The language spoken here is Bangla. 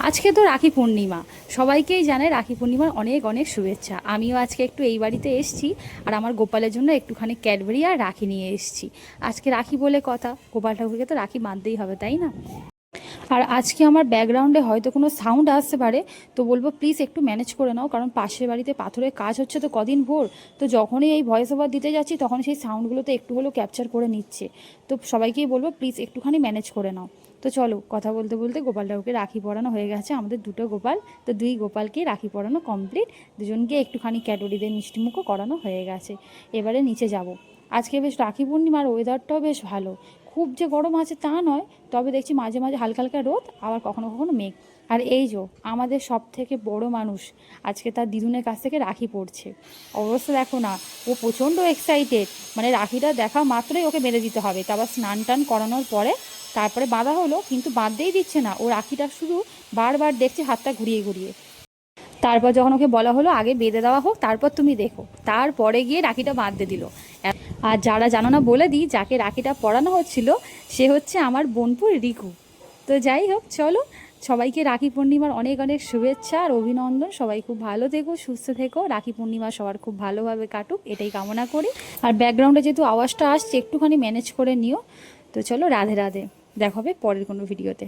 আজকে তো রাখি পূর্ণিমা, সবাইকেই জানাই রাখি পূর্ণিমার অনেক অনেক শুভেচ্ছা। আমিও আজকে একটু এই বাড়িতে এসেছি আর আমার গোপালের জন্য একটুখানি ক্যাডবেরি আর রাখি নিয়ে এসেছি। আজকে রাখি বলে কথা, গোপাল ঠাকুরকে তো রাখি বাঁধতেই হবে, তাই না? আর আজকে আমার ব্যাকগ্রাউন্ডে হয়তো কোনো সাউন্ড আসতে পারে, তো বলবো প্লিজ একটু ম্যানেজ করে নাও, কারণ পাশের বাড়িতে পাথরের কাজ হচ্ছে তো কদিন ভোর। তো যখনই এই ভয়েস ওভার দিতে যাচ্ছি তখন সেই সাউন্ডগুলোতে একটু হলেও ক্যাপচার করে নিচ্ছে। তো সবাইকেই বলবো প্লিজ একটুখানি ম্যানেজ করে নাও। তো চলো, কথা বলতে বলতে গোপাল ঠাকুরকে রাখি পরানো হয়ে গেছে, আমাদের দুটো গোপাল। তো দুই গোপালকেই রাখি পরানো কমপ্লিট, দুজনকে একটুখানি ক্যাডবেরিদের মিষ্টিমুখও করানো হয়ে গেছে। এবারে নিচে যাব। আজকে বেশ রাখি পূর্ণিমার ওয়েদারটাও বেশ ভালো, খুব যে গরম আছে তা নয়, তবে দেখছি মাঝে মাঝে হালকা হালকা রোদ, আবার কখনো কখনো মেঘ। আর এই যে আমাদের সব থেকে বড় মানুষ আজকে তার দিদুনের কাছ থেকে রাখি পড়ছে, অবস্থা দেখো না, ও প্রচণ্ড এক্সাইটেড। মানে রাখিটা দেখা মাত্রই ওকে বেঁধে দিতে হবে, তারপর স্নান টান করানোর পরে তারপরে বাঁধা হলো, কিন্তু বাঁধতেই দিচ্ছে না, ও রাখিটা শুধু বারবার দেখছে হাতটা ঘুরিয়ে ঘুরিয়ে। তারপর যখন ওকে বলা হলো আগে বেঁধে দেওয়া হোক তারপর তুমি দেখো, তারপরে গিয়ে রাখিটা বাঁধতে দিল। আর যারা জানো না বলে দিই, যাকে রাখিটা পরানো হচ্ছিল সে হচ্ছে আমার বোনপুর রিকু। তো যাই হোক, চলো, সবাইকে রাখি পূর্ণিমার অনেক অনেক শুভেচ্ছা আর অভিনন্দন। সবাই খুব ভালো থেকো, সুস্থ থেকো, রাখি পূর্ণিমা সবার খুব ভালোভাবে কাটুক, এটাই কামনা করি। আর ব্যাকগ্রাউন্ডে যেহেতু আওয়াজটা আসছে একটুখানি ম্যানেজ করে নিও। তো চলো, রাধে রাধে, দেখা হবে পরের কোনো ভিডিওতে।